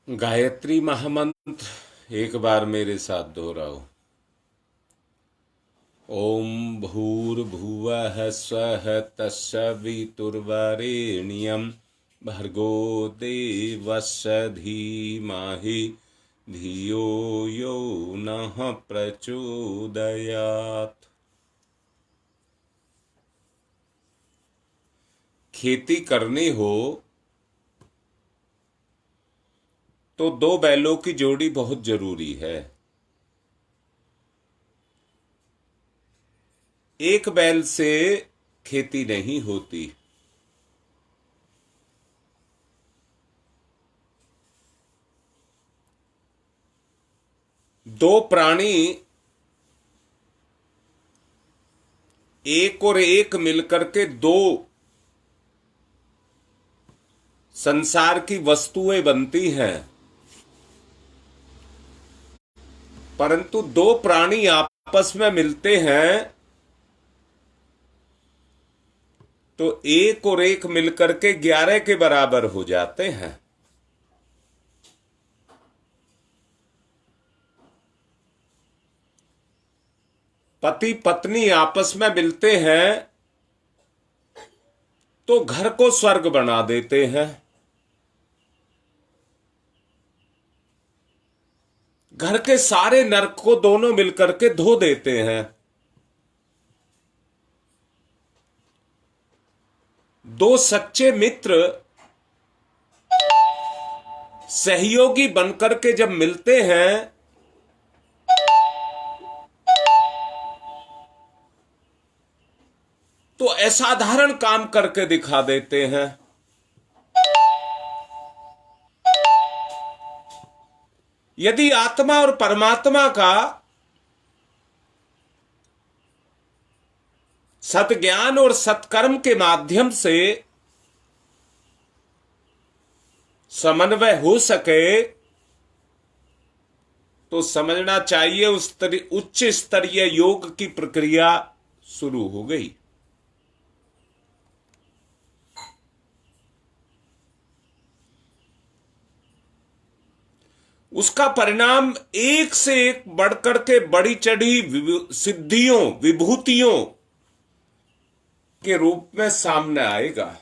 गायत्री महामंत्र एक बार मेरे साथ दोहराओ। ओम भूर्भुवः स्वः तत्सवितुर्वरेण्यं भर्गो देवस्य धीमहि धियो यो नः प्रचोदयात्। खेती करनी हो तो दो बैलों की जोड़ी बहुत जरूरी है। एक बैल से खेती नहीं होती। दो प्राणी एक और एक मिलकर के दो संसार की वस्तुएं बनती हैं, परंतु दो प्राणी आपस में मिलते हैं तो एक और एक मिलकर के 11 के बराबर हो जाते हैं। पति पत्नी आपस में मिलते हैं तो घर को स्वर्ग बना देते हैं। घर के सारे नरक को दोनों मिलकर के धो देते हैं। दो सच्चे मित्र सहयोगी बनकर के जब मिलते हैं तो असाधारण काम करके दिखा देते हैं। यदि आत्मा और परमात्मा का सत्ज्ञान और सत्कर्म के माध्यम से समन्वय हो सके तो समझना चाहिए उच्च स्तरीय योग की प्रक्रिया शुरू हो गई। उसका परिणाम एक से एक बढ़कर के बड़ी चढ़ी सिद्धियों विभूतियों के रूप में सामने आएगा।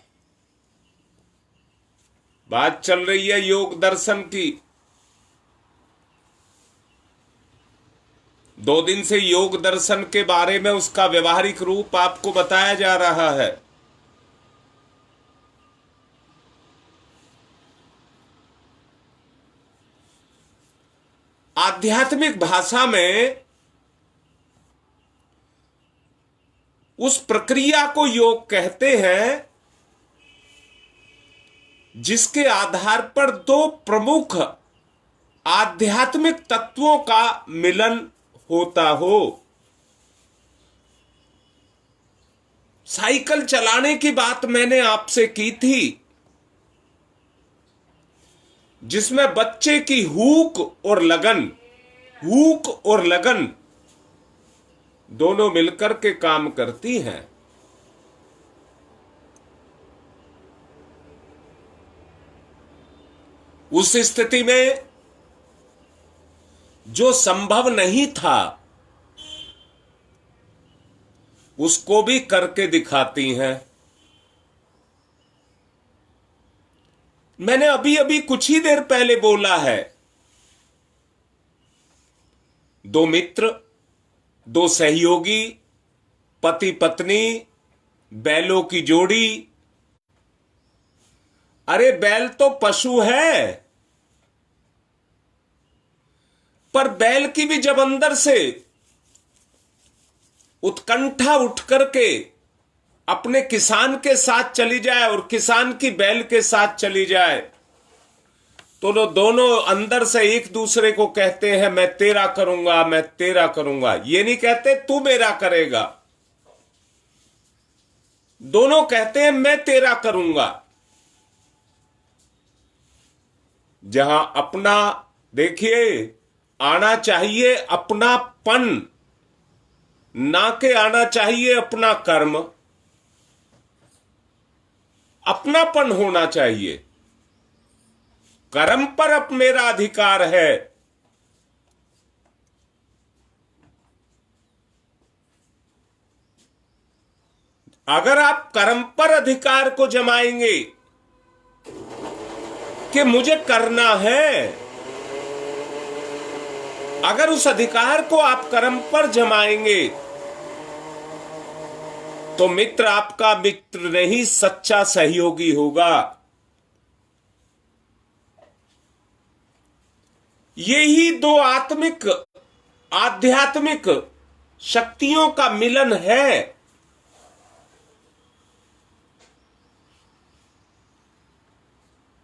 बात चल रही है योग दर्शन की। 2 दिन से योग दर्शन के बारे में उसका व्यवहारिक रूप आपको बताया जा रहा है। आध्यात्मिक भाषा में उस प्रक्रिया को योग कहते हैं जिसके आधार पर दो प्रमुख आध्यात्मिक तत्वों का मिलन होता हो। साइकिल चलाने की बात मैंने आपसे की थी, जिसमें बच्चे की हुक और लगन दोनों मिलकर के काम करती हैं। उस स्थिति में जो संभव नहीं था उसको भी करके दिखाती हैं। मैंने अभी अभी कुछ ही देर पहले बोला है, दो मित्र, दो सहयोगी, पति पत्नी, बैलों की जोड़ी। अरे बैल तो पशु है, पर बैल की भी जब अंदर से उत्कंठा उठ करके अपने किसान के साथ चली जाए और किसान की बैल के साथ चली जाए तो दोनों अंदर से एक दूसरे को कहते हैं मैं तेरा करूंगा, मैं तेरा करूंगा। ये नहीं कहते तू मेरा करेगा, दोनों कहते हैं मैं तेरा करूंगा। जहां अपना देखिए आना चाहिए अपनापन, ना के आना चाहिए अपना कर्म। अपनापन होना चाहिए। कर्म पर अब मेरा अधिकार है। अगर आप कर्म पर अधिकार को जमाएंगे कि मुझे करना है, अगर उस अधिकार को आप कर्म पर जमाएंगे तो मित्र आपका मित्र नहीं, सच्चा सहयोगी होगा। यही दो आध्यात्मिक शक्तियों का मिलन है।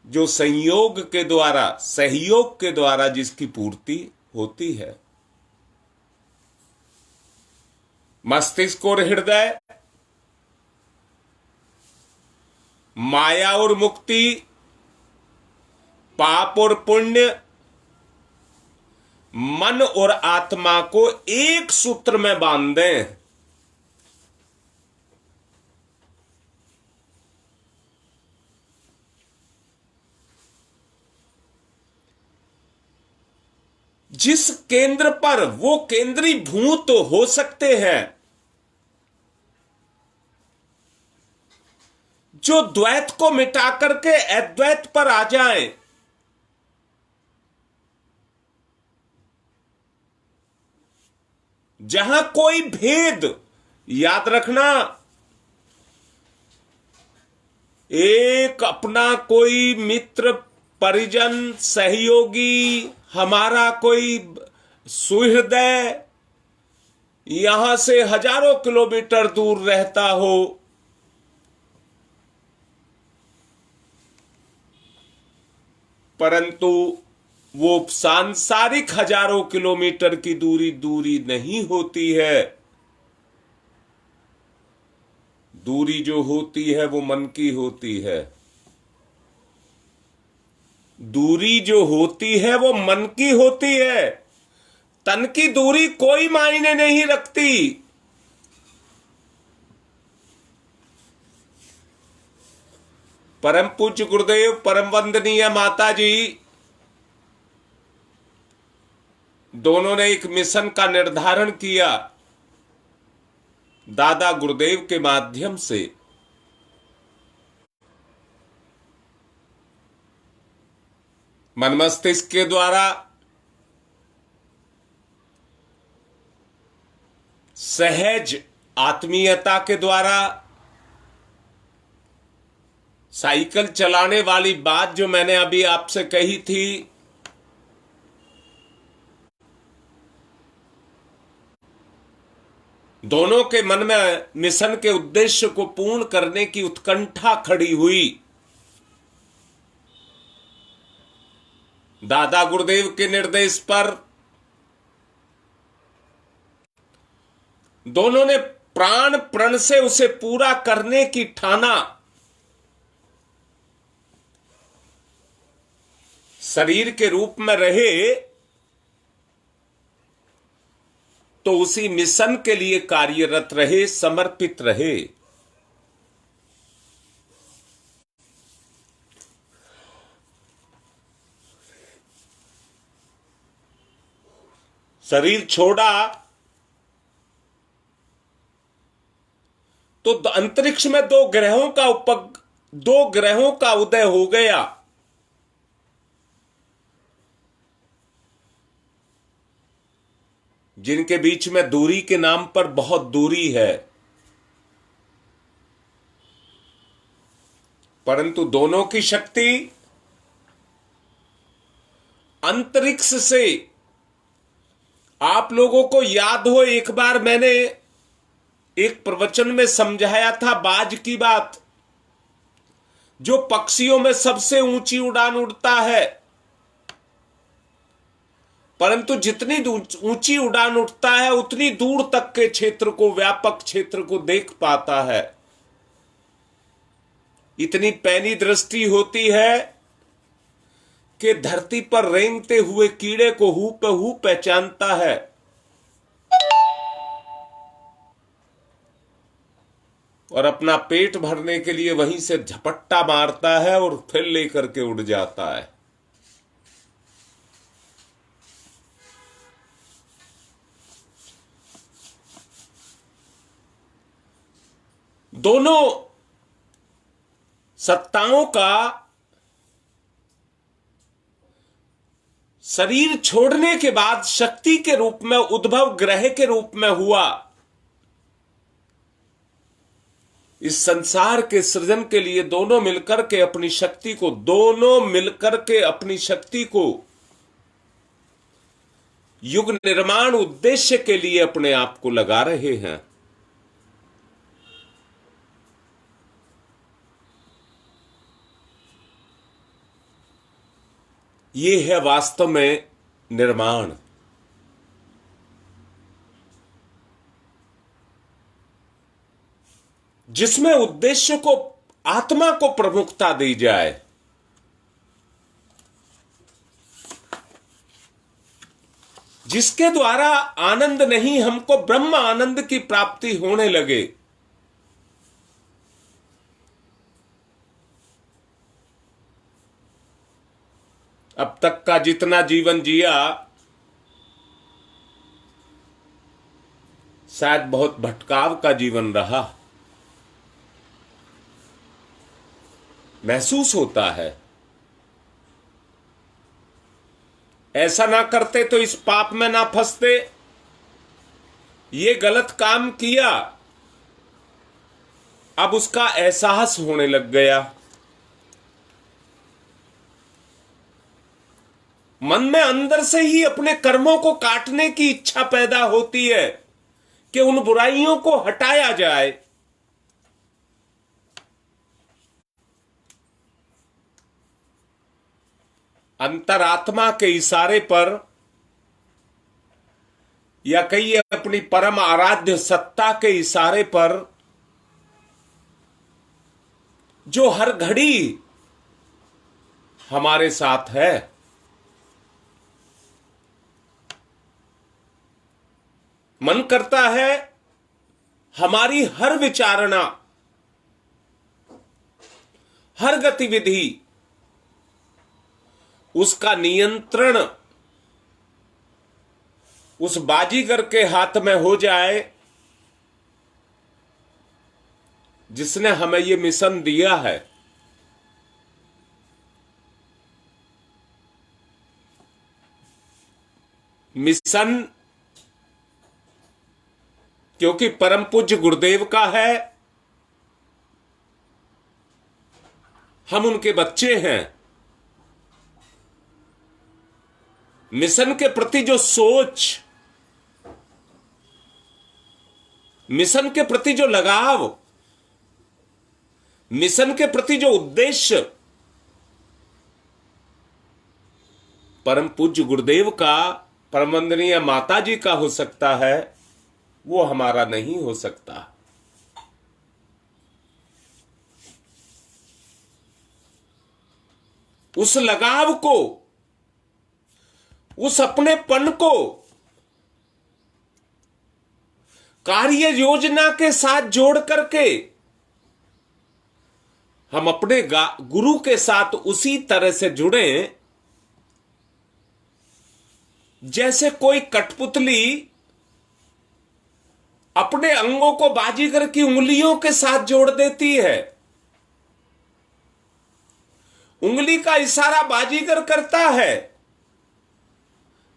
जो संयोग के द्वारा, सहयोग के द्वारा जिसकी पूर्ति होती है। मस्तिष्क और हृदय, माया और मुक्ति, पाप और पुण्य, मन और आत्मा को एक सूत्र में बांध दें। जिस केंद्र पर वो केंद्रीभूत हो सकते हैं, जो द्वैत को मिटा करके अद्वैत पर आ जाएं, जहां कोई भेद, याद रखना, एक अपना कोई मित्र, परिजन, सहयोगी, हमारा कोई सुहृदय यहां से हजारों किलोमीटर दूर रहता हो, परंतु वो सांसारिक हजारों किलोमीटर की दूरी नहीं होती है। दूरी जो होती है वो मन की होती है। दूरी जो होती है वो मन की होती है। तन की दूरी कोई मायने नहीं रखती। परम पूज्य गुरुदेव, परम वंदनीय माता जी, दोनों ने एक मिशन का निर्धारण किया दादा गुरुदेव के माध्यम से। मन मस्तिष्क के द्वारा, सहज आत्मीयता के द्वारा, साइकिल चलाने वाली बात जो मैंने अभी आपसे कही थी, दोनों के मन में मिशन के उद्देश्य को पूर्ण करने की उत्कंठा खड़ी हुई। दादा गुरुदेव के निर्देश पर दोनों ने प्राण प्रण से उसे पूरा करने की ठाना। शरीर के रूप में रहे तो उसी मिशन के लिए कार्यरत रहे, समर्पित रहे। शरीर छोड़ा तो अंतरिक्ष में दो ग्रहों का उदय हो गया। जिनके बीच में दूरी के नाम पर बहुत दूरी है, परंतु दोनों की शक्ति अंतरिक्ष से। आप लोगों को याद हो, एक बार मैंने एक प्रवचन में समझाया था बाज की बात, जो पक्षियों में सबसे ऊंची उड़ान उड़ता है, परंतु जितनी ऊंची उड़ान उठता है उतनी दूर तक के क्षेत्र को, व्यापक क्षेत्र को देख पाता है। इतनी पैनी दृष्टि होती है कि धरती पर रेंगते हुए कीड़े को हूबहू पहचानता है। और अपना पेट भरने के लिए वहीं से झपट्टा मारता है और फिर लेकर के उड़ जाता है। दोनों सत्ताओं का शरीर छोड़ने के बाद शक्ति के रूप में उद्भव ग्रह के रूप में हुआ। इस संसार के सृजन के लिए दोनों मिलकर के अपनी शक्ति को युग निर्माण उद्देश्य के लिए अपने आप को लगा रहे हैं। ये है वास्तव में निर्माण। जिसमें उद्देश्य को, आत्मा को प्रमुखता दी जाए। जिसके द्वारा आनंद नहीं, हमको ब्रह्म आनंद की प्राप्ति होने लगे। अब तक का जितना जीवन जिया, शायद बहुत भटकाव का जीवन रहा, महसूस होता है। ऐसा ना करते तो इस पाप में ना फंसते, ये गलत काम किया, अब उसका एहसास होने लग गया। मन में अंदर से ही अपने कर्मों को काटने की इच्छा पैदा होती है कि उन बुराइयों को हटाया जाए। अंतरात्मा के इशारे पर, या कहिए अपनी परम आराध्य सत्ता के इशारे पर, जो हर घड़ी हमारे साथ है, मन करता है हमारी हर विचारणा, हर गतिविधि, उसका नियंत्रण उस बाजीगर के हाथ में हो जाए जिसने हमें ये मिशन दिया है। मिशन क्योंकि परम पूज्य गुरुदेव का है, हम उनके बच्चे हैं। मिशन के प्रति जो सोच, मिशन के प्रति जो लगाव, मिशन के प्रति जो उद्देश्य परम पूज्य गुरुदेव का, परम वंदनीय माता जी का हो सकता है, वो हमारा नहीं हो सकता। उस लगाव को, उस अपनेपन को कार्य योजना के साथ जोड़ करके हम अपने गुरु के साथ उसी तरह से जुड़े जैसे कोई कठपुतली अपने अंगों को बाजीगर की उंगलियों के साथ जोड़ देती है। उंगली का इशारा बाजीगर करता है,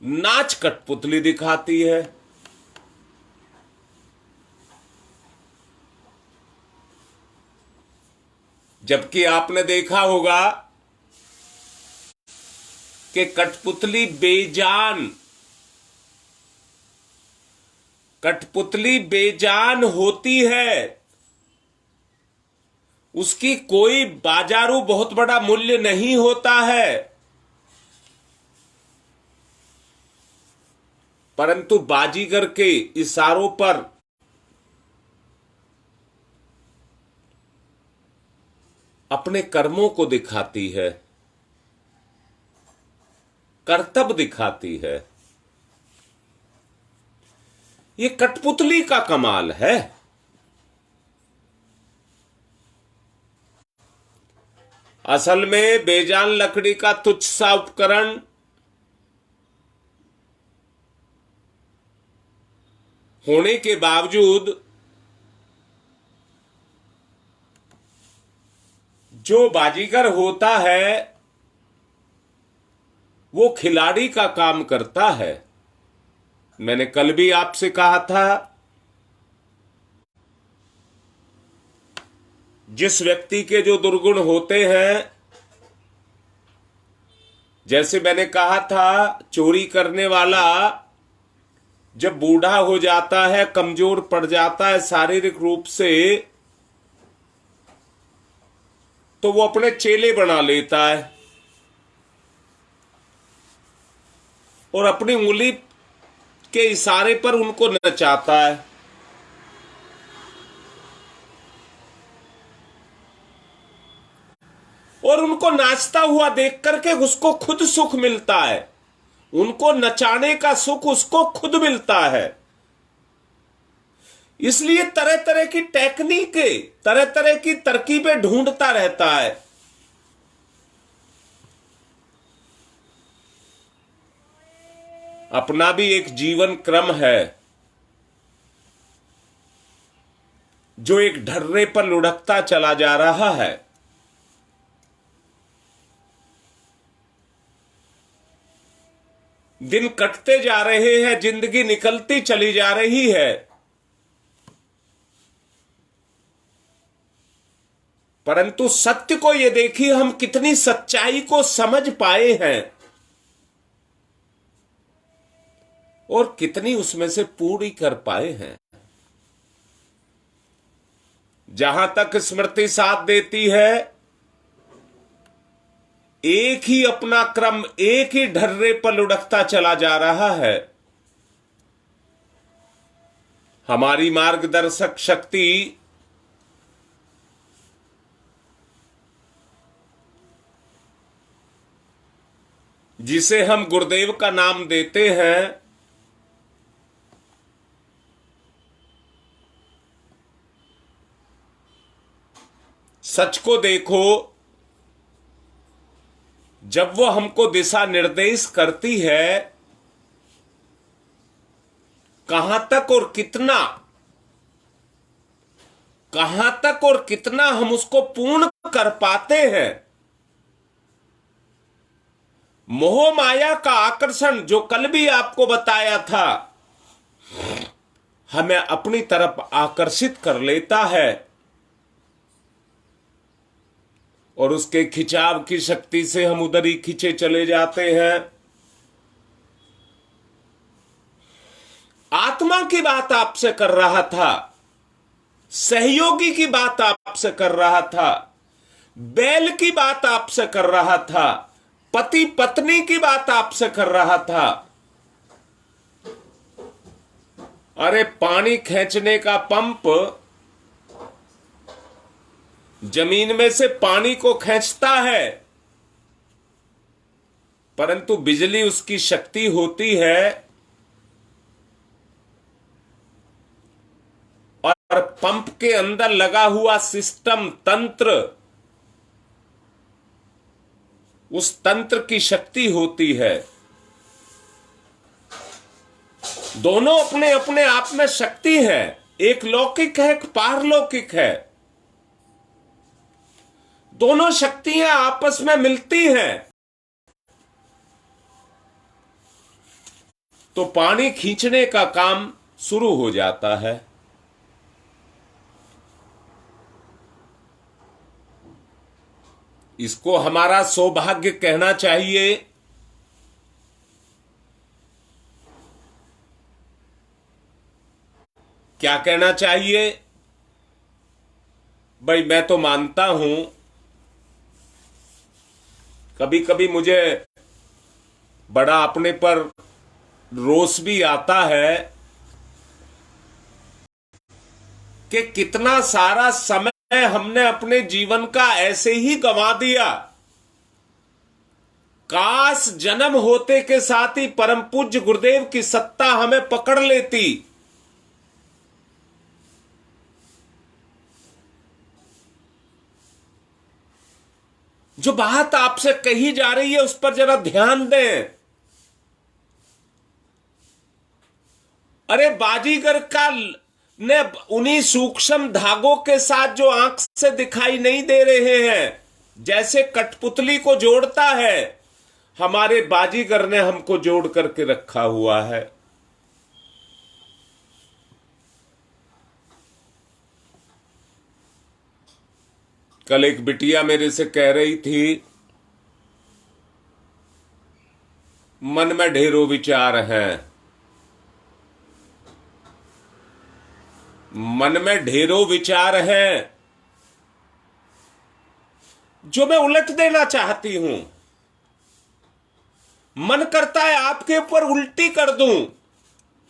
नाच कठपुतली दिखाती है। जबकि आपने देखा होगा कि कठपुतली बेजान होती है, उसकी कोई बाजारू बहुत बड़ा मूल्य नहीं होता है, परंतु बाजीगर के इशारों पर अपने कर्मों को दिखाती है, कर्तव्य दिखाती है। ये कठपुतली का कमाल है। असल में बेजान लकड़ी का तुच्छ सा उपकरण होने के बावजूद जो बाजीगर होता है वो खिलाड़ी का काम करता है। मैंने कल भी आपसे कहा था, जिस व्यक्ति के जो दुर्गुण होते हैं, जैसे मैंने कहा था, चोरी करने वाला जब बूढ़ा हो जाता है, कमजोर पड़ जाता है शारीरिक रूप से, तो वो अपने चेले बना लेता है और अपनी उंगली के इशारे पर उनको नचाता है। और उनको नाचता हुआ देख करके उसको खुद सुख मिलता है, उनको नचाने का सुख उसको खुद मिलता है। इसलिए तरह तरह की टेक्निकें, तरह तरह की तरकीबें ढूंढता रहता है। अपना भी एक जीवन क्रम है जो एक ढर्रे पर लुढ़कता चला जा रहा है। दिन कटते जा रहे हैं, जिंदगी निकलती चली जा रही है, परंतु सत्य को ये देखिए, हम कितनी सच्चाई को समझ पाए हैं और कितनी उसमें से पूरी कर पाए हैं। जहां तक स्मृति साथ देती है, एक ही अपना क्रम एक ही ढर्रे पर लुढ़कता चला जा रहा है। हमारी मार्गदर्शक शक्ति जिसे हम गुरुदेव का नाम देते हैं, सच को देखो, जब वो हमको दिशा निर्देश करती है, कहां तक और कितना हम उसको पूर्ण कर पाते हैं। मोह माया का आकर्षण, जो कल भी आपको बताया था, हमें अपनी तरफ आकर्षित कर लेता है और उसके खिंचाव की शक्ति से हम उधर ही खींचे चले जाते हैं। आत्मा की बात आपसे कर रहा था, सहयोगी की बात आपसे कर रहा था, बैल की बात आपसे कर रहा था, पति पत्नी की बात आपसे कर रहा था। अरे पानी खींचने का पंप जमीन में से पानी को खींचता है, परंतु बिजली उसकी शक्ति होती है और पंप के अंदर लगा हुआ सिस्टम, तंत्र, उस तंत्र की शक्ति होती है। दोनों अपने अपने आप में शक्ति है, एक लौकिक है, एक पारलौकिक है। दोनों शक्तियां आपस में मिलती हैं तो पानी खींचने का काम शुरू हो जाता है। इसको हमारा सौभाग्य कहना चाहिए। क्या कहना चाहिए? भाई मैं तो मानता हूं, कभी कभी मुझे बड़ा अपने पर रोष भी आता है कि कितना सारा समय हमने अपने जीवन का ऐसे ही गंवा दिया। काश जन्म होते के साथ ही परम पूज्य गुरुदेव की सत्ता हमें पकड़ लेती। जो बात आपसे कही जा रही है उस पर जरा ध्यान दें। अरे बाजीगर का ने उन्हीं सूक्ष्म धागों के साथ जो आंख से दिखाई नहीं दे रहे हैं, जैसे कठपुतली को जोड़ता है, हमारे बाजीगर ने हमको जोड़ करके रखा हुआ है। कल एक बिटिया मेरे से कह रही थी, मन में ढेरों विचार हैं, मन में ढेरों विचार हैं जो मैं उलट देना चाहती हूं। मन करता है आपके ऊपर उल्टी कर दूं,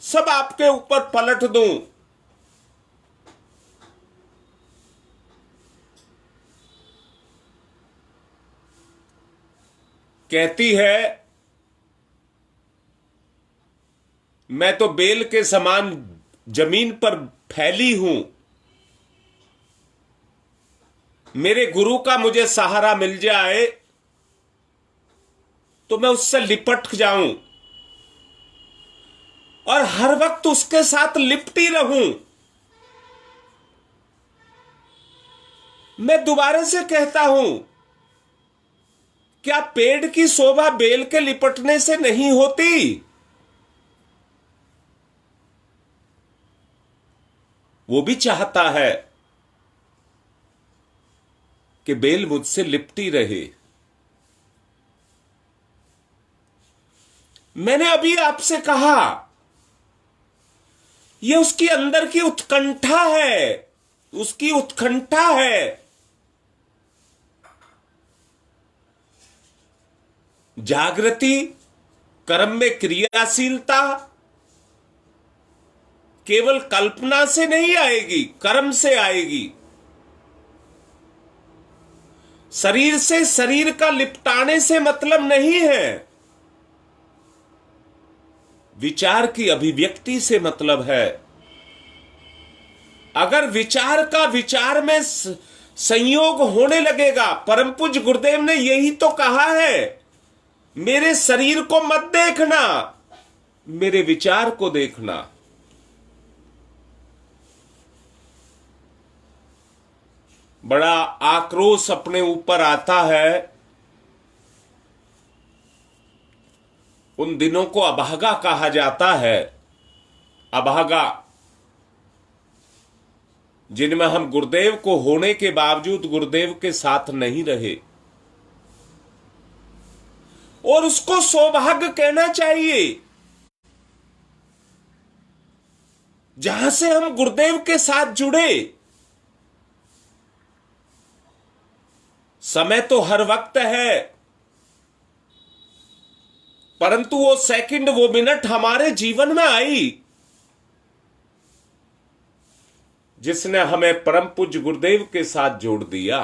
सब आपके ऊपर पलट दूं। कहती है, मैं तो बेल के समान जमीन पर फैली हूं, मेरे गुरु का मुझे सहारा मिल जाए तो मैं उससे लिपट जाऊं और हर वक्त उसके साथ लिपटी रहूं। मैं दोबारा से कहता हूं, क्या पेड़ की शोभा बेल के लिपटने से नहीं होती? वो भी चाहता है कि बेल मुझसे लिपटी रहे। मैंने अभी आपसे कहा, यह उसकी अंदर की उत्कंठा है, उसकी उत्कंठा है। जागृति, कर्म में क्रियाशीलता केवल कल्पना से नहीं आएगी, कर्म से आएगी। शरीर से शरीर का लिपटाने से मतलब नहीं है, विचार की अभिव्यक्ति से मतलब है। अगर विचार का विचार में संयोग होने लगेगा, परम पूज्य गुरुदेव ने यही तो कहा है, मेरे शरीर को मत देखना, मेरे विचार को देखना। बड़ा आक्रोश अपने ऊपर आता है। उन दिनों को अभागा कहा जाता है, अभागा, जिनमें हम गुरुदेव को होने के बावजूद गुरुदेव के साथ नहीं रहे। और उसको सौभाग्य कहना चाहिए, जहां से हम गुरुदेव के साथ जुड़े। समय तो हर वक्त है, परंतु वो सेकंड, वो मिनट हमारे जीवन में आई जिसने हमें परम पूज्य गुरुदेव के साथ जोड़ दिया।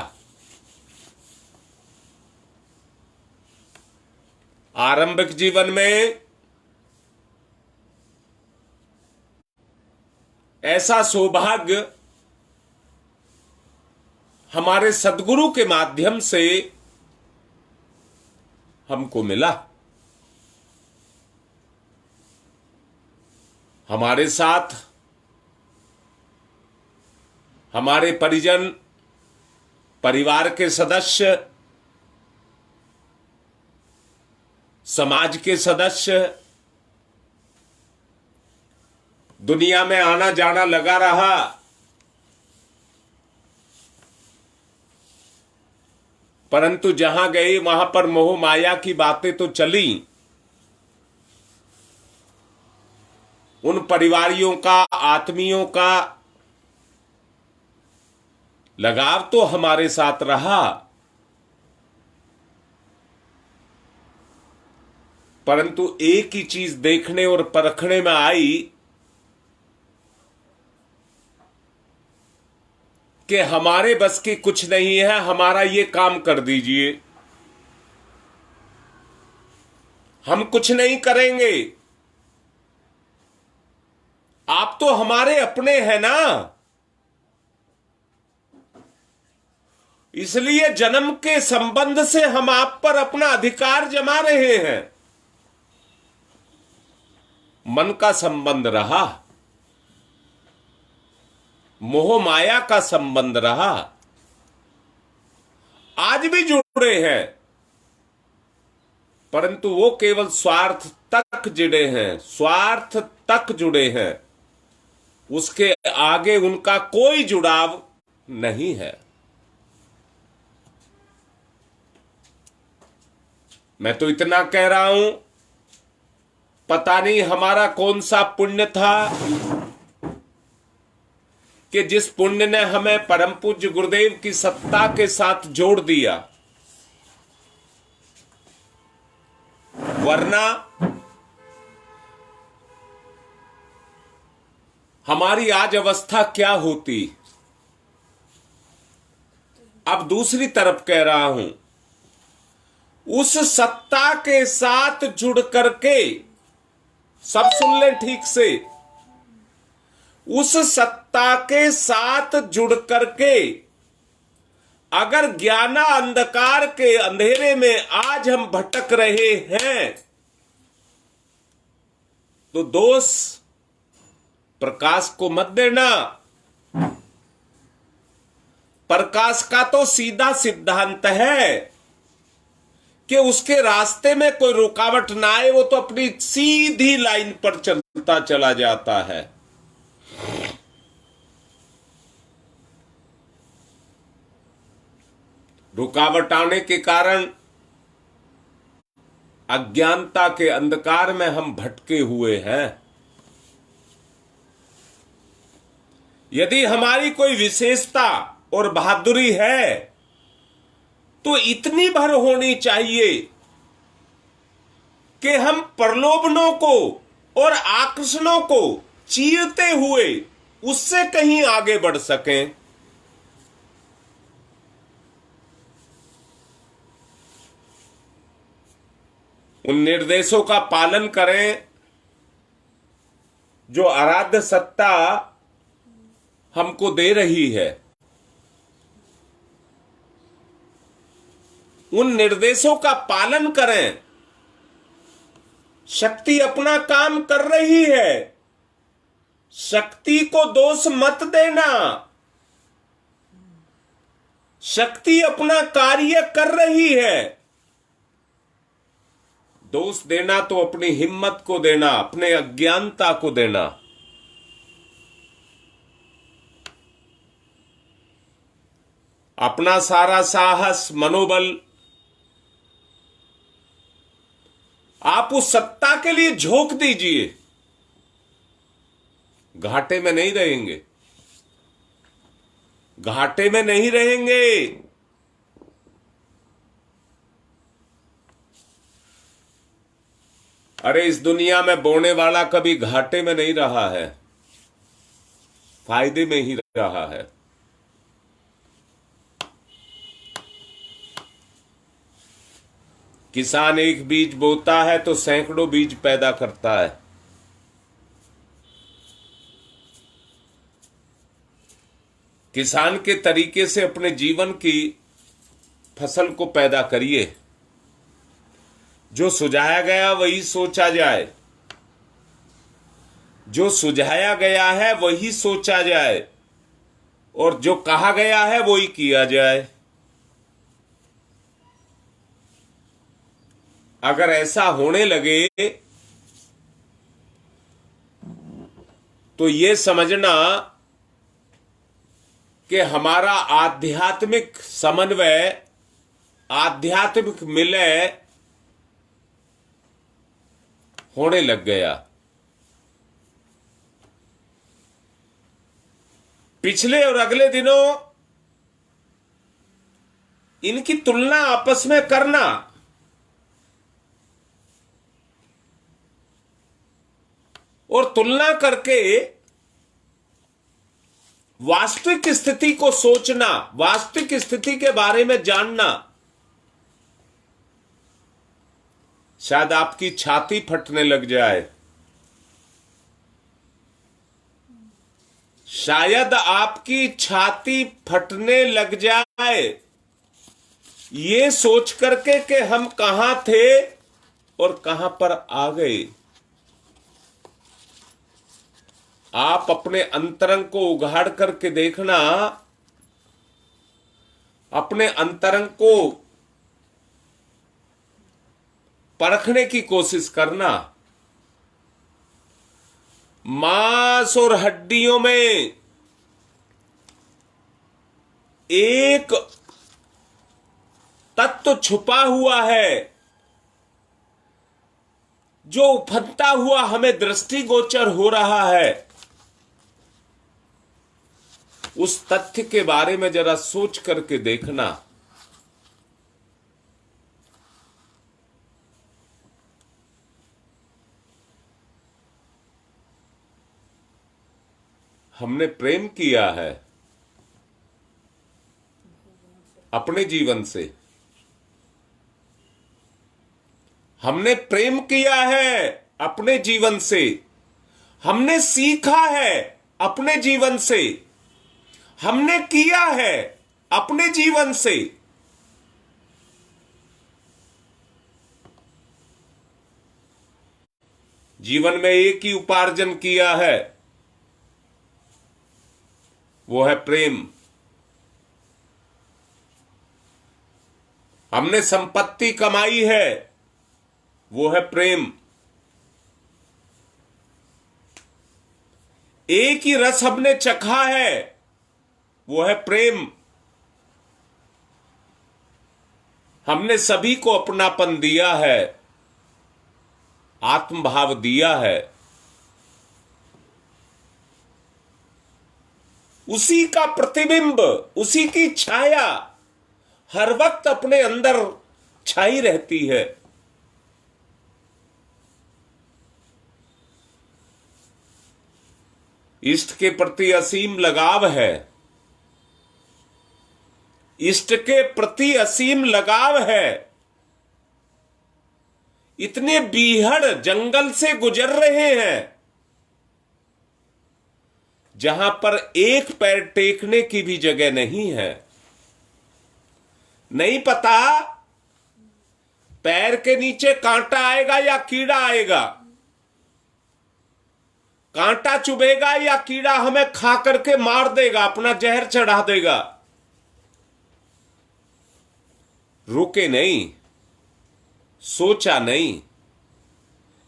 आरंभिक जीवन में ऐसा सौभाग्य हमारे सद्गुरु के माध्यम से हमको मिला। हमारे साथ हमारे परिजन, परिवार के सदस्य, समाज के सदस्य, दुनिया में आना जाना लगा रहा। परंतु जहां गए वहां पर मोह माया की बातें तो चली। उन परिवारियों का, आत्मियों का लगाव तो हमारे साथ रहा, परंतु एक ही चीज देखने और परखने में आई कि हमारे बस की कुछ नहीं है, हमारा ये काम कर दीजिए, हम कुछ नहीं करेंगे, आप तो हमारे अपने हैं ना। इसलिए जन्म के संबंध से हम आप पर अपना अधिकार जमा रहे हैं। मन का संबंध रहा, मोह माया का संबंध रहा, आज भी जुड़े हैं, परंतु वो केवल स्वार्थ तक जुड़े हैं, स्वार्थ तक जुड़े हैं, उसके आगे उनका कोई जुड़ाव नहीं है। मैं तो इतना कह रहा हूं, पता नहीं हमारा कौन सा पुण्य था कि जिस पुण्य ने हमें परम पूज्य गुरुदेव की सत्ता के साथ जोड़ दिया, वरना हमारी आज अवस्था क्या होती। अब दूसरी तरफ कह रहा हूं, उस सत्ता के साथ जुड़ करके, सब सुन लें ठीक से, उस सत्ता के साथ जुड़ करके अगर ज्ञाना अंधकार के अंधेरे में आज हम भटक रहे हैं, तो दोष प्रकाश को मत देना। प्रकाश का तो सीधा सिद्धांत है कि उसके रास्ते में कोई रुकावट ना आए, वो तो अपनी सीधी लाइन पर चलता चला जाता है। रुकावट आने के कारण अज्ञानता के अंधकार में हम भटके हुए हैं। यदि हमारी कोई विशेषता और बहादुरी है तो इतनी भर होनी चाहिए कि हम प्रलोभनों को और आकर्षणों को चीरते हुए उससे कहीं आगे बढ़ सकें। उन निर्देशों का पालन करें जो आराध्य सत्ता हमको दे रही है। उन निर्देशों का पालन करें। शक्ति अपना काम कर रही है, शक्ति को दोष मत देना। शक्ति अपना कार्य कर रही है, दोष देना तो अपनी हिम्मत को देना, अपने अज्ञानता को देना। अपना सारा साहस, मनोबल आप उस सत्ता के लिए झोंक दीजिए। घाटे में नहीं रहेंगे, घाटे में नहीं रहेंगे। अरे इस दुनिया में बोने वाला कभी घाटे में नहीं रहा है, फायदे में ही रहा है। किसान एक बीज बोता है तो सैकड़ों बीज पैदा करता है। किसान के तरीके से अपने जीवन की फसल को पैदा करिए। जो सुझाया गया वही सोचा जाए, जो सुझाया गया है वही सोचा जाए, और जो कहा गया है वही किया जाए। अगर ऐसा होने लगे तो ये समझना कि हमारा आध्यात्मिक समन्वय, आध्यात्मिक मिलय होने लग गया। पिछले और अगले दिनों इनकी तुलना आपस में करना, और तुलना करके वास्तविक स्थिति को सोचना, वास्तविक स्थिति के बारे में जानना। शायद आपकी छाती फटने लग जाए, शायद आपकी छाती फटने लग जाए, ये सोच करके कि हम कहां थे और कहां पर आ गए। आप अपने अंतरंग को उघाड़ करके देखना, अपने अंतरंग को परखने की कोशिश करना। मांस और हड्डियों में एक तत्व छुपा हुआ है जो उफनता हुआ हमें दृष्टिगोचर हो रहा है। उस तथ्य के बारे में जरा सोच करके देखना। हमने प्रेम किया है अपने जीवन से, हमने प्रेम किया है अपने जीवन से, हमने सीखा है अपने जीवन से, हमने किया है अपने जीवन से। जीवन में एक ही उपार्जन किया है, वो है प्रेम। हमने संपत्ति कमाई है, वो है प्रेम। एक ही रस हमने चखा है, वो है प्रेम। हमने सभी को अपनापन दिया है, आत्मभाव दिया है। उसी का प्रतिबिंब, उसी की छाया हर वक्त अपने अंदर छाई रहती है। इष्ट के प्रति असीम लगाव है, इष्ट के प्रति असीम लगाव है। इतने बीहड़ जंगल से गुजर रहे हैं जहां पर एक पैर टेकने की भी जगह नहीं है। नहीं पता पैर के नीचे कांटा आएगा या कीड़ा आएगा, कांटा चुभेगा या कीड़ा हमें खा करके मार देगा, अपना जहर चढ़ा देगा। रुके नहीं, सोचा नहीं,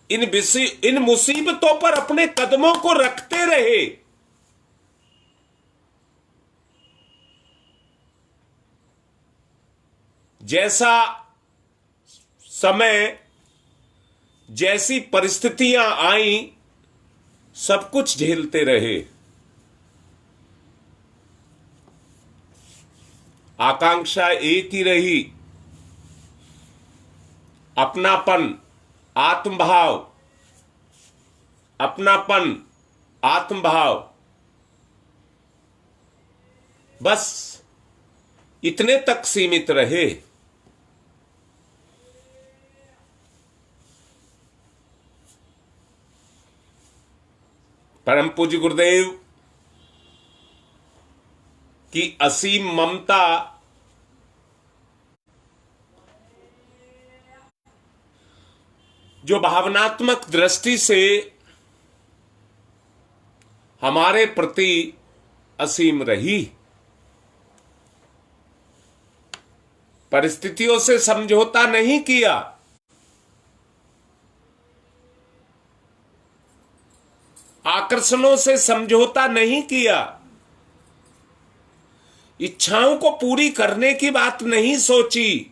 इन मुसीबतों पर अपने कदमों को रखते रहे। जैसा समय, जैसी परिस्थितियां आई, सब कुछ झेलते रहे। आकांक्षा एक ही रही, अपनापन, आत्मभाव, अपनापन, आत्मभाव। बस इतने तक सीमित रहे। परम पूज्य गुरुदेव की असीम ममता जो भावनात्मक दृष्टि से हमारे प्रति असीम रही। परिस्थितियों से समझौता नहीं किया, आकर्षणों से समझौता नहीं किया, इच्छाओं को पूरी करने की बात नहीं सोची।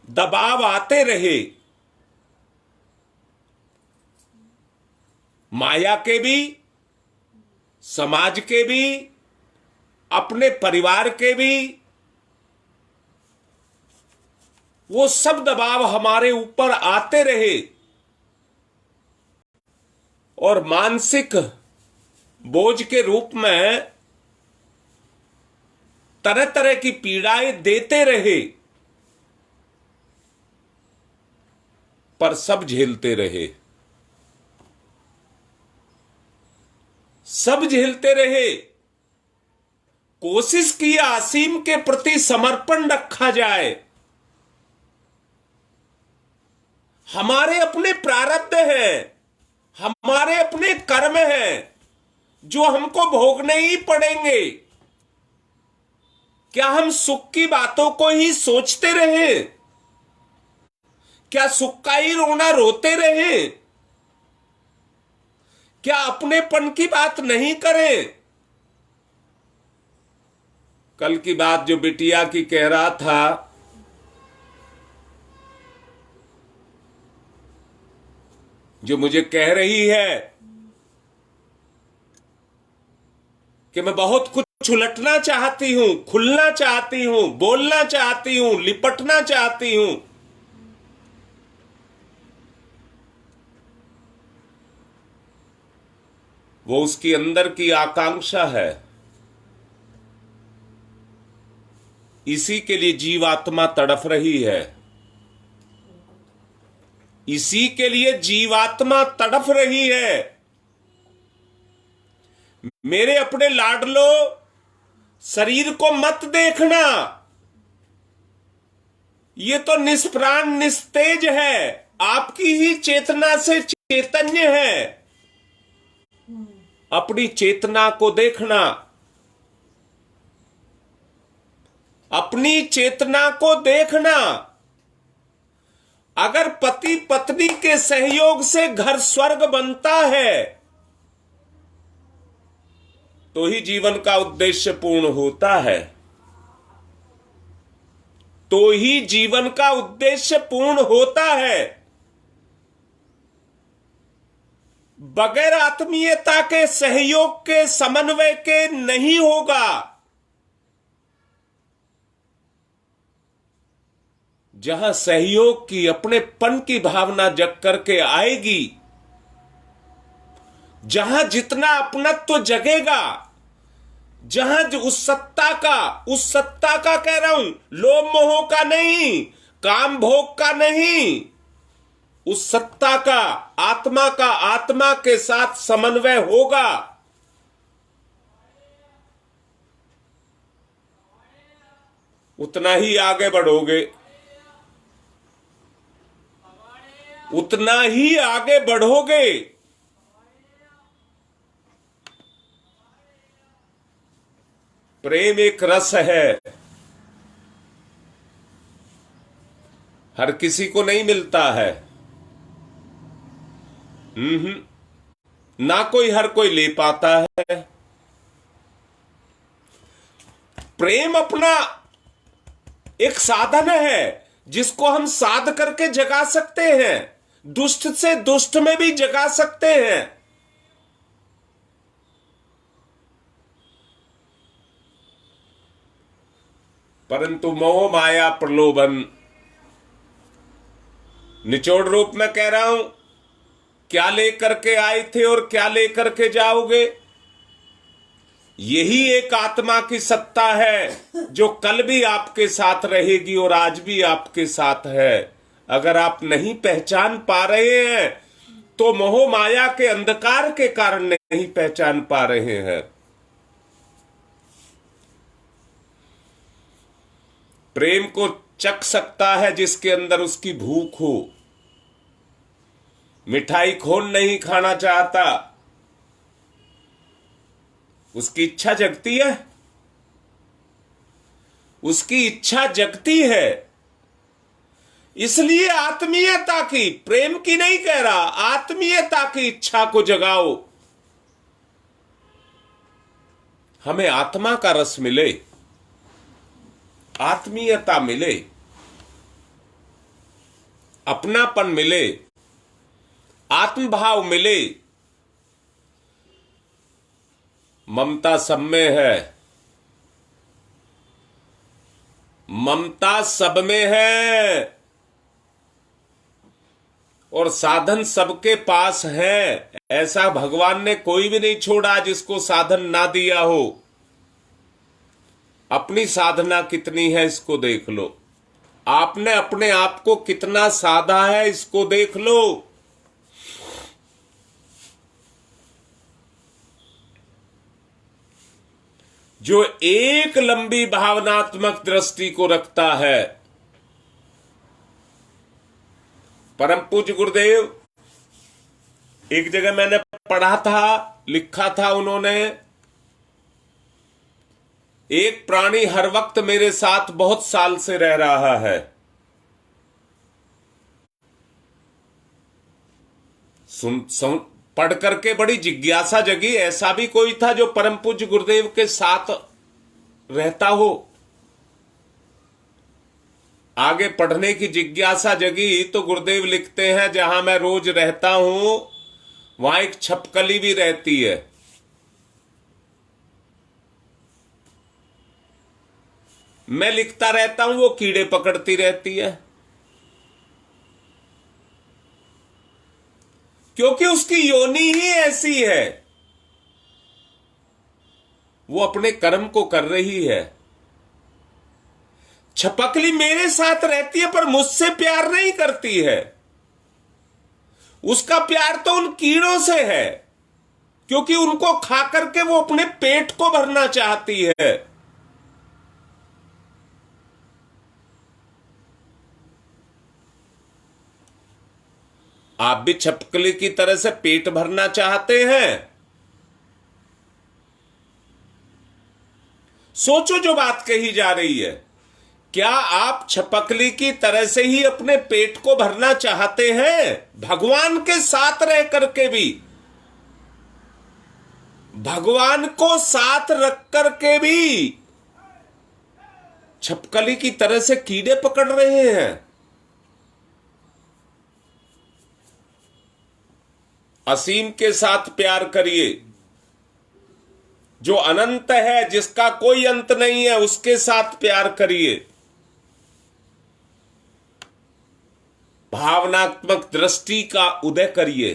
दबाव आते रहे, माया के भी, समाज के भी, अपने परिवार के भी। वो सब दबाव हमारे ऊपर आते रहे और मानसिक बोझ के रूप में तरह तरह की पीड़ाएं देते रहे, पर सब झेलते रहे, सब झेलते रहे। कोशिश की असीम के प्रति समर्पण रखा जाए। हमारे अपने प्रारब्ध हैं, हमारे अपने कर्म हैं जो हमको भोगने ही पड़ेंगे। क्या हम सुख की बातों को ही सोचते रहे? क्या सुख का ही रोना रोते रहे? क्या अपनेपन की बात नहीं करें? कल की बात जो बिटिया की कह रहा था, जो मुझे कह रही है कि मैं बहुत कुछ उलटना चाहती हूं, खुलना चाहती हूं, बोलना चाहती हूं, लिपटना चाहती हूं। वो उसकी अंदर की आकांक्षा है। इसी के लिए जीवात्मा तड़फ रही है। इसी के लिए जीवात्मा तड़फ रही है। मेरे अपने लाडलो, शरीर को मत देखना, ये तो निष्प्राण निस्तेज है, आपकी ही चेतना से चैतन्य है। अपनी चेतना को देखना, अपनी चेतना को देखना। अगर पति पत्नी के सहयोग से घर स्वर्ग बनता है तो ही जीवन का उद्देश्य पूर्ण होता है, तो ही जीवन का उद्देश्य पूर्ण होता है। बगैर आत्मीयता के, सहयोग के, समन्वय के नहीं होगा। जहां सहयोग की, अपनेपन की भावना जग करके आएगी, जहां जितना अपनत्व जगेगा, जहां उस सत्ता का कह रहा हूं, लोभ मोह का नहीं, काम भोग का नहीं, उस सत्ता का, आत्मा के साथ समन्वय होगा, उतना ही आगे बढ़ोगे, उतना ही आगे बढ़ोगे। प्रेम एक रस है, हर किसी को नहीं मिलता है। ना कोई हर कोई ले पाता है। प्रेम अपना एक साधन है जिसको हम साध करके जगा सकते हैं, दुष्ट से दुष्ट में भी जगा सकते हैं। परंतु मोह माया प्रलोभन, निचोड़ रूप में कह रहा हूं, क्या लेकर के आए थे और क्या लेकर के जाओगे? यही एक आत्मा की सत्ता है जो कल भी आपके साथ रहेगी और आज भी आपके साथ है। अगर आप नहीं पहचान पा रहे हैं तो मोह माया के अंधकार के कारण नहीं पहचान पा रहे हैं। प्रेम को चख सकता है जिसके अंदर उसकी भूख हो। मिठाई खोन नहीं खाना चाहता, उसकी इच्छा जगती है, उसकी इच्छा जगती है। इसलिए आत्मीयता की, प्रेम की नहीं कह रहा, आत्मीयता की इच्छा को जगाओ। हमें आत्मा का रस मिले, आत्मीयता मिले, अपनापन मिले, आत्मभाव मिले। ममता सब में है, ममता सब में है और साधन सबके पास है। ऐसा भगवान ने कोई भी नहीं छोड़ा जिसको साधन ना दिया हो। अपनी साधना कितनी है इसको देख लो, आपने अपने आप को कितना साधा है इसको देख लो। जो एक लंबी भावनात्मक दृष्टि को रखता है। परम पूज्य गुरुदेव, एक जगह मैंने पढ़ा था, लिखा था उन्होंने एक प्राणी हर वक्त मेरे साथ बहुत साल से रह रहा है। सुन पढ़ करके बड़ी जिज्ञासा जगी, ऐसा भी कोई था जो परम पूज्य गुरुदेव के साथ रहता हो। आगे पढ़ने की जिज्ञासा जगी तो गुरुदेव लिखते हैं, जहां मैं रोज रहता हूं वहां एक छपकली भी रहती है। मैं लिखता रहता हूं, वो कीड़े पकड़ती रहती है, क्योंकि उसकी योनि ही ऐसी है, वो अपने कर्म को कर रही है। छपकली मेरे साथ रहती है पर मुझसे प्यार नहीं करती है। उसका प्यार तो उन कीड़ों से है, क्योंकि उनको खा करके वो अपने पेट को भरना चाहती है। आप भी छपकली की तरह से पेट भरना चाहते हैं? सोचो जो बात कही जा रही है। क्या आप छपकली की तरह से ही अपने पेट को भरना चाहते हैं? भगवान के साथ रह करके भी, भगवान को साथ रख करके भी छपकली की तरह से कीड़े पकड़ रहे हैं। असीम के साथ प्यार करिए, जो अनंत है, जिसका कोई अंत नहीं है, उसके साथ प्यार करिए। भावनात्मक दृष्टि का उदय करिए।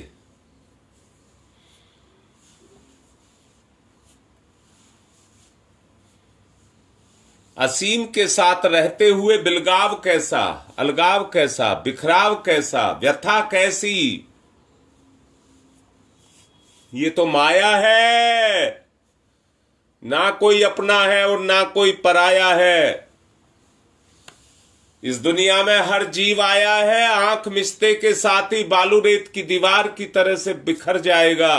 असीम के साथ रहते हुए बिलगाव कैसा, अलगाव कैसा, बिखराव कैसा, व्यथा कैसी, ये तो माया है। ना कोई अपना है और ना कोई पराया है। इस दुनिया में हर जीव आया है, आंख मिचते के साथ ही बालू रेत की दीवार की तरह से बिखर जाएगा।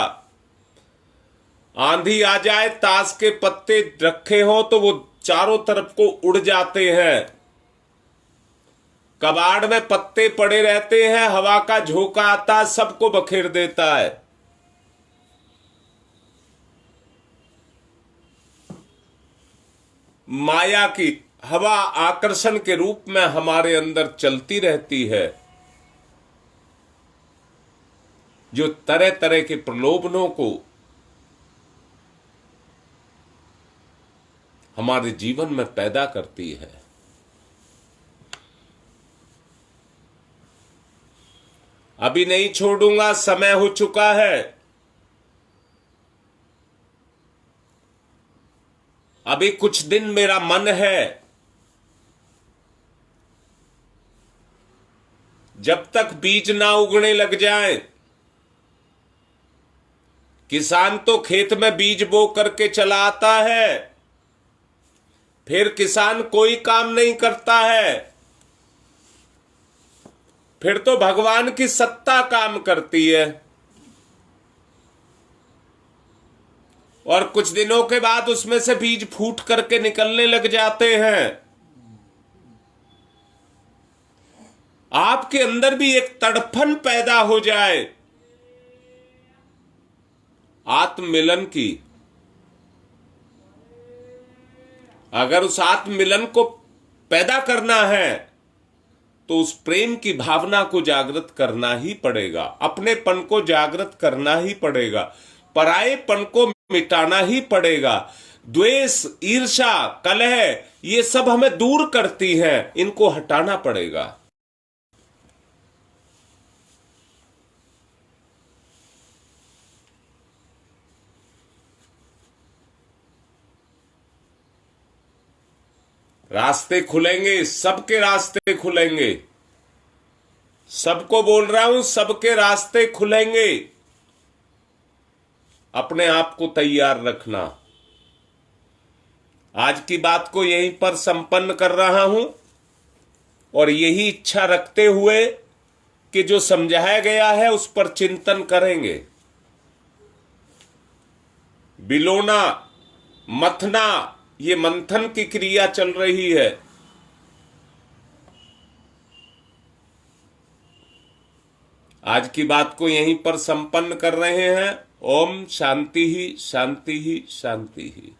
आंधी आ जाए, ताश के पत्ते रखे हो तो वो चारों तरफ को उड़ जाते हैं। कबाड़ में पत्ते पड़े रहते हैं, हवा का झोंका आता है, सबको बखेर देता है। माया की हवा आकर्षण के रूप में हमारे अंदर चलती रहती है, जो तरह तरह के प्रलोभनों को हमारे जीवन में पैदा करती है। अभी नहीं छोड़ूंगा, समय हो चुका है। अभी कुछ दिन मेरा मन है, जब तक बीज ना उगने लग जाए। किसान तो खेत में बीज बो करके चला आता है, फिर किसान कोई काम नहीं करता है, फिर तो भगवान की सत्ता काम करती है। और कुछ दिनों के बाद उसमें से बीज फूट करके निकलने लग जाते हैं। आपके अंदर भी एक तड़फन पैदा हो जाए आत्ममिलन की। अगर उस आत्ममिलन को पैदा करना है तो उस प्रेम की भावना को जागृत करना ही पड़ेगा, अपनेपन को जागृत करना ही पड़ेगा, परायेपन को मिटाना ही पड़ेगा। द्वेष, ईर्ष्या, कलह, ये सब हमें दूर करती हैं, इनको हटाना पड़ेगा। रास्ते खुलेंगे, सबके रास्ते खुलेंगे। सबको बोल रहा हूं, सबके रास्ते खुलेंगे। अपने आप को तैयार रखना। आज की बात को यहीं पर संपन्न कर रहा हूं और यही इच्छा रखते हुए कि जो समझाया गया है उस पर चिंतन करेंगे। बिलोना, मथना, ये मंथन की क्रिया चल रही है। आज की बात को यहीं पर संपन्न कर रहे हैं। ओम शांति ही शांति ही शांति ही।